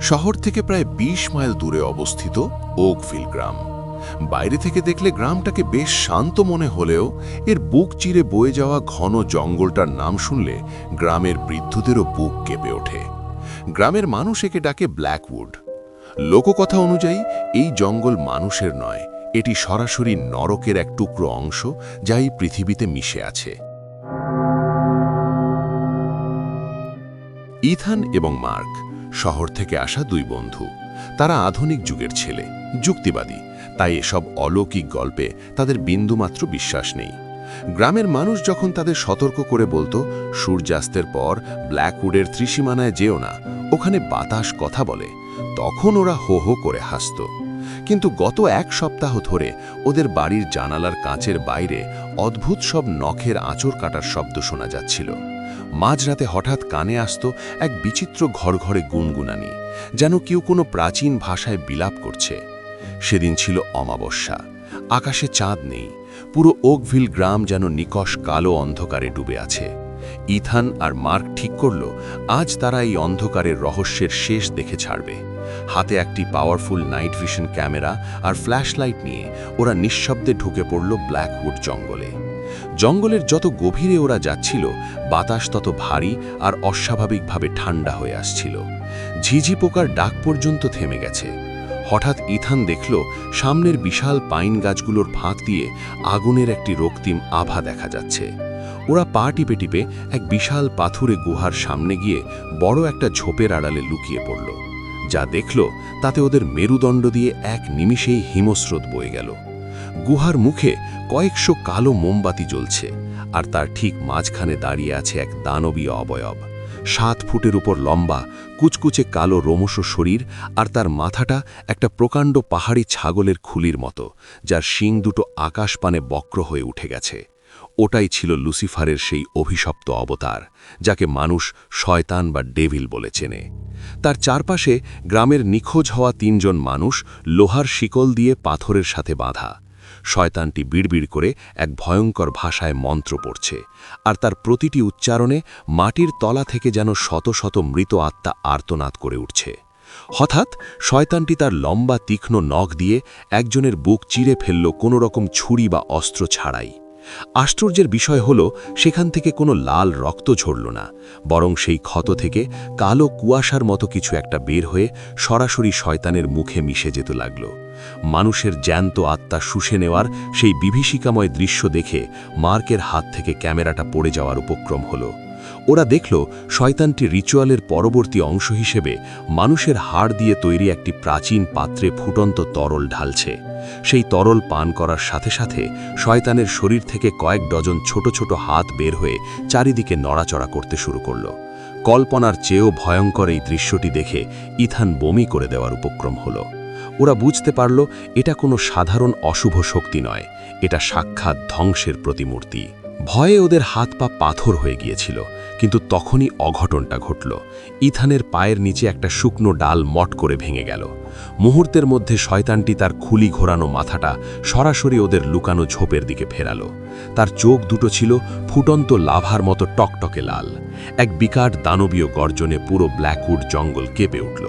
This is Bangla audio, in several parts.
শহর থেকে প্রায় ২০ মাইল দূরে অবস্থিত ওকভিল গ্রাম। বাইরে থেকে দেখলে গ্রামটাকে বেশ শান্ত মনে হলেও এর বুক চিরে বয়ে যাওয়া ঘন জঙ্গলটার নাম শুনলে গ্রামের বৃদ্ধদেরও বুক কেঁপে ওঠে। গ্রামের মানুষ একে ডাকে ব্ল্যাকউড। লোককথা অনুযায়ী এই জঙ্গল মানুষের নয়, এটি সরাসরি নরকের এক টুকরো অংশ যা এই পৃথিবীতে মিশে আছে। ইথান এবং মার্ক শহর থেকে আসা দুই বন্ধু। তারা আধুনিক যুগের ছেলে, যুক্তিবাদী, তাই এসব অলৌকিক গল্পে তাদের বিন্দুমাত্র বিশ্বাস নেই। গ্রামের মানুষ যখন তাদের সতর্ক করে বলতো সূর্যাস্তের পর ব্ল্যাকউডের ত্রিসীমানায় যেও না, ওখানে বাতাস কথা বলে, তখন ওরা হো হো করে হাসত। কিন্তু গত এক সপ্তাহ ধরে ওদের বাড়ির জানালার কাঁচের বাইরে অদ্ভুত সব নখের আঁচড় কাটার শব্দ শোনা যাচ্ছিল। মাঝরাতে হঠাৎ কানে আসত এক বিচিত্র ঘরঘরে গুনগুনানি, যেন কেউ কোনো প্রাচীন ভাষায় বিলাপ করছে। সেদিন ছিল অমাবস্যা, আকাশে চাঁদ নেই, পুরো ওকভিল গ্রাম যেন নিকষ কালো অন্ধকারে ডুবে আছে। ইথান আর মার্ক ঠিক করল আজ তারা এই অন্ধকারের রহস্যের শেষ দেখে ছাড়বে। হাতে একটি পাওয়ারফুল নাইট ভিশন ক্যামেরা আর ফ্ল্যাশলাইট নিয়ে ওরা নিঃশব্দে ঢুকে পড়ল ব্ল্যাকউড জঙ্গলে। জঙ্গলের যত গভীরে ওরা যাচ্ছিল, বাতাস তত ভারী আর অস্বাভাবিকভাবে ঠান্ডা হয়ে আসছিল। ঝিঝি পোকার ডাক পর্যন্ত থেমে গেছে। হঠাৎ ইথান দেখল সামনের বিশাল পাইন গাছগুলোর ফাঁক দিয়ে আগুনের একটি রক্তিম আভা দেখা যাচ্ছে। ওরা পা টিপে টিপে এক বিশাল পাথুরে গুহার সামনে গিয়ে বড় একটা ঝোপের আড়ালে লুকিয়ে পড়ল। যা দেখল তাতে ওদের মেরুদণ্ড দিয়ে এক নিমিষেই হিমস্রোত বয়ে গেল। গুহার মুখে কয়েকশো কালো মোমবাতি জ্বলছে, আর তার ঠিক মাঝখানে দাঁড়িয়ে আছে এক দানবীয় অবয়ব। 7 ফুটের উপর লম্বা, কুচকুচে কালো রোমশ শরীর, আর তার মাথাটা একটা প্রকাণ্ড পাহাড়ি ছাগলের খুলির মতো, যার শিং দুটো আকাশপানে বক্র হয়ে উঠে গেছে। ওটাই ছিল লুসিফারের সেই অভিশপ্ত অবতার, যাকে মানুষ শয়তান বা ডেভিল বলে চেনে। তার চারপাশে গ্রামের নিখোঁজ হওয়া 3 জন মানুষ লোহার শিকল দিয়ে পাথরের সাথে বাঁধা। শয়তানটি বিড়বিড় করে এক ভয়ঙ্কর ভাষায় মন্ত্র পড়ছে, আর তার প্রতিটি উচ্চারণে মাটির তলা থেকে যেন শত শত মৃত আত্মা আর্তনাদ করে উঠছে। হঠাৎ শয়তানটি তার লম্বা তীক্ষ্ণ নখ দিয়ে একজনের বুক চিরে ফেলল, কোনো রকম ছুরি বা অস্ত্র ছাড়াই। আশ্চর্যের বিষয় হল সেখান থেকে কোনো লাল রক্ত ঝরল না, বরং সেই ক্ষত থেকে কালো কুয়াশার মতো কিছু একটা বের হয়ে সরাসরি শয়তানের মুখে মিশে যেতে লাগল। মানুষের জ্যান্ত আত্মা শুষে নেওয়ার সেই বিভীষিকাময় দৃশ্য দেখে মার্কের হাত থেকে ক্যামেরাটা পড়ে যাওয়ার উপক্রম হল। ওরা দেখল শয়তানটি রিচুয়ালের পরবর্তী অংশ হিসেবে মানুষের হাড় দিয়ে তৈরি একটি প্রাচীন পাত্রে ফুটন্ত তরল ঢালছে। সেই তরল পান করার সাথে সাথে শয়তানের শরীর থেকে কয়েক ডজন ছোট ছোট হাত বের হয়ে চারিদিকে নড়াচড়া করতে শুরু করল। কল্পনার চেয়েও ভয়ঙ্কর এই দৃশ্যটি দেখে ইথান বমি করে দেওয়ার উপক্রম হল। ওরা বুঝতে পারল এটা কোনো সাধারণ অশুভ শক্তি নয়, এটা সাক্ষাৎ ধ্বংসের প্রতিমূর্তি। ভয়ে ওদের হাত পা পাথর হয়ে গিয়েছিল, কিন্তু তখনই অঘটনটা ঘটল। ইথানের পায়ের নিচে একটা শুকনো ডাল মট করে ভেঙে গেল। মুহূর্তের মধ্যে শয়তানটি তার খুলি ঘোরানো মাথাটা সরাসরি ওদের লুকানো ঝোপের দিকে ফেরালো। তার চোখ দুটো ছিল ফুটন্ত লাভার মতো টকটকে লাল। এক বিকাট দানবীয় গর্জনে পুরো ব্ল্যাকউড জঙ্গল কেঁপে উঠল।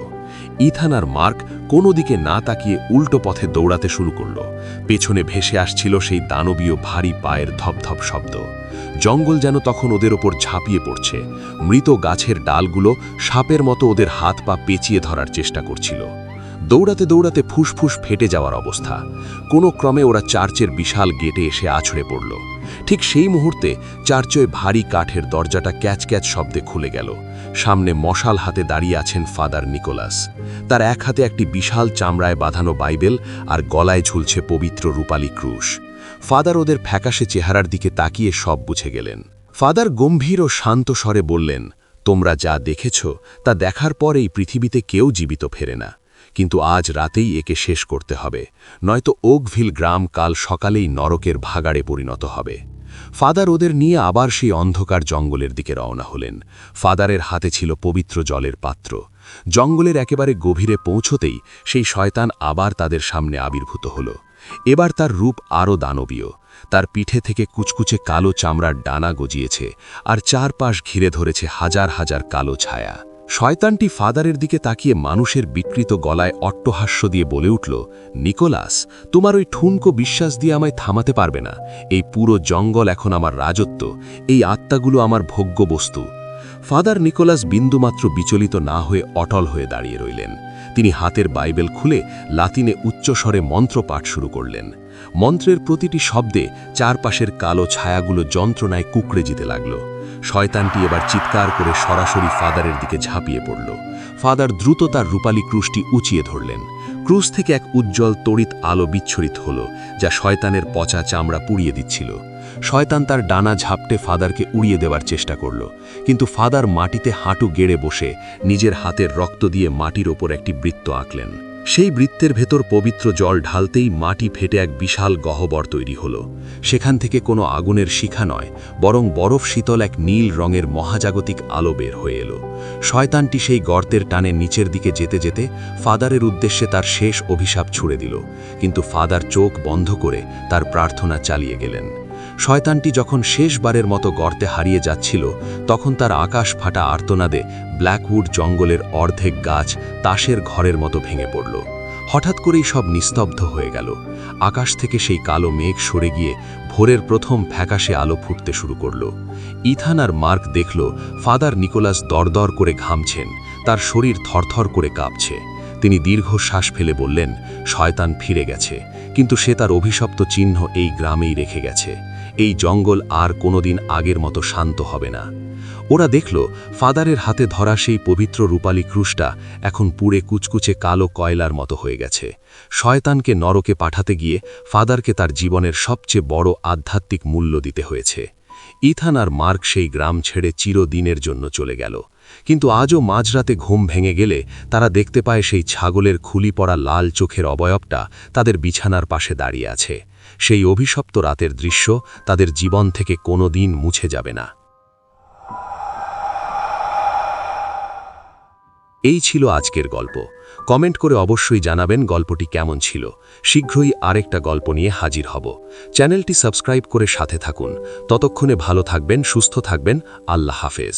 ইথান আর মার্ক কোনো দিকে না তাকিয়ে উল্টো পথে দৌড়াতে শুরু করল। পেছনে ভেসে আসছিল সেই দানবীয় ভারী পায়ের ধপধপ শব্দ। জঙ্গল যেন তখন ওদের ওপর ঝাঁপিয়ে পড়ছে। মৃত গাছের ডালগুলো সাপের মতো ওদের হাত পা পেঁচিয়ে ধরার চেষ্টা করছিল। দৌড়াতে দৌড়াতে ফুসফুস ফেটে যাওয়ার অবস্থা। কোনো ক্রমে ওরা চার্চের বিশাল গেটে এসে আছড়ে পড়ল। ঠিক সেই মুহূর্তে চার্চের ভারী কাঠের দরজাটা ক্যাচ ক্যাচ শব্দে খুলে গেল। সামনে মশাল হাতে দাঁড়িয়ে আছেন ফাদার নিকোলাস। তার এক হাতে একটি বিশাল চামড়ায় বাঁধানো বাইবেল, আর গলায় ঝুলছে পবিত্র রূপালী ক্রুশ। ফাদার ওদের ফ্যাকাশে চেহারার দিকে তাকিয়ে সব বুঝে গেলেন। ফাদার গম্ভীর ও শান্ত স্বরে বললেন, তোমরা যা দেখেছ তা দেখার পর এই পৃথিবীতে কেউ জীবিত ফেরে না, কিন্তু আজ রাতেই একে শেষ করতে হবে, নয়তো ওকভিল গ্রাম কাল সকালেই নরকের ভাগাড়ে পরিণত হবে। ফাদার ওদের নিয়ে আবার সেই অন্ধকার জঙ্গলের দিকে রওনা হলেন। ফাদারের হাতে ছিল পবিত্র জলের পাত্র। জঙ্গলের একেবারে গভীরে পৌঁছতেই সেই শয়তান আবার তাদের সামনে আবির্ভূত হল। এবার তার রূপ আরও দানবীয়। তার পিঠে থেকে কুচকুচে কালো চামড়ার ডানা গজিয়েছে, আর চারপাশ ঘিরে ধরেছে হাজার হাজার কালো ছায়া। শয়তানটি ফাদারের দিকে তাকিয়ে মানুষের বিকৃত গলায় অট্টহাস্য দিয়ে বলে উঠল, নিকোলাস, তোমার ওই ঠুনকো বিশ্বাস দিয়ে আমায় থামাতে পারবে না। এই পুরো জঙ্গল এখন আমার রাজত্ব, এই আত্মাগুলো আমার ভোগ্য বস্তু। ফাদার নিকোলাস বিন্দুমাত্র বিচলিত না হয়ে অটল হয়ে দাঁড়িয়ে রইলেন। তিনি হাতের বাইবেল খুলে লাতিনে উচ্চস্বরে মন্ত্র পাঠ শুরু করলেন। মন্ত্রের প্রতিটি শব্দে চারপাশের কালো ছায়াগুলো যন্ত্রণায় কুঁকড়ে যেতে লাগল। শয়তানটি এবার চিৎকার করে সরাসরি ফাদারের দিকে ঝাঁপিয়ে পড়ল। ফাদার দ্রুত তার রূপালী ক্রুশটি উঁচিয়ে ধরলেন। ক্রুশ থেকে এক উজ্জ্বল তড়িৎ আলো বিচ্ছুরিত হল, যা শয়তানের পচা চামড়া পুড়িয়ে দিচ্ছিল। শয়তান তার ডানা ঝাপটে ফাদারকে উড়িয়ে দেওয়ার চেষ্টা করল, কিন্তু ফাদার মাটিতে হাঁটু গেড়ে বসে নিজের হাতের রক্ত দিয়ে মাটির ওপর একটি বৃত্ত আঁকলেন। সেই বৃত্তের ভেতর পবিত্র জল ঢালতেই মাটি ফেটে এক বিশাল গহ্বর তৈরি হল। সেখান থেকে কোনো আগুনের শিখা নয়, বরং বরফ শীতল এক নীল রঙের মহাজাগতিক আলো বের হয়ে এলো। শয়তানটি সেই গর্তের টানে নিচের দিকে যেতে যেতে ফাদারের উদ্দেশ্যে তার শেষ অভিশাপ ছুড়ে দিল, কিন্তু ফাদার চোখ বন্ধ করে তার প্রার্থনা চালিয়ে গেলেন। শয়তানটি যখন শেষবারের মতো গর্তে হারিয়ে যাচ্ছিল, তখন তার আকাশ ফাটা আর্তনাদে ব্ল্যাকউড জঙ্গলের অর্ধেক গাছ তাসের ঘরের মতো ভেঙে পড়ল। হঠাৎ করেই সব নিস্তব্ধ হয়ে গেল। আকাশ থেকে সেই কালো মেঘ সরে গিয়ে ভোরের প্রথম ফ্যাকাশে আলো ফুটতে শুরু করল। ইথান আর মার্ক দেখল ফাদার নিকোলাস দরদর করে ঘামছেন, তার শরীর থরথর করে কাঁপছে। তিনি দীর্ঘ শ্বাস ফেলে বললেন, শয়তান ফিরে গেছে, কিন্তু সে তার অভিশপ্ত চিহ্ন এই গ্রামেই রেখে গেছে। এই জঙ্গল আর কোনোদিন আগের মতো শান্ত হবে না। ওরা দেখল ফাদারের হাতে ধরা সেই পবিত্র রূপালী ক্রুশটা এখন পুড়ে কুচকুচে কালো কয়লার মতো হয়ে গেছে। শয়তানকে নরকে পাঠাতে গিয়ে ফাদারকে তার জীবনের সবচেয়ে বড় আধ্যাত্মিক মূল্য দিতে হয়েছে। ইথান আর মার্ক সেই গ্রাম ছেড়ে চিরদিনের জন্য চলে গেল, কিন্তু আজও মাঝরাতে ঘুম ভেঙে গেলে তারা দেখতে পায় সেই ছাগলের খুলি পড়া লাল চোখের অবয়বটা তাদের বিছানার পাশে দাঁড়িয়ে আছে। সেই অভিশপ্ত রাতের দৃশ্য তাদের জীবন থেকে কোনোদিন মুছে যাবে না। এই ছিল আজকের গল্প। কমেন্ট করে অবশ্যই জানাবেন গল্পটি কেমন ছিল। শীঘ্রই আরেকটা গল্প নিয়ে হাজির হব। চ্যানেলটি সাবস্ক্রাইব করে সাথে থাকুন। ততক্ষণে ভালো থাকবেন, সুস্থ থাকবেন। আল্লাহ হাফেজ।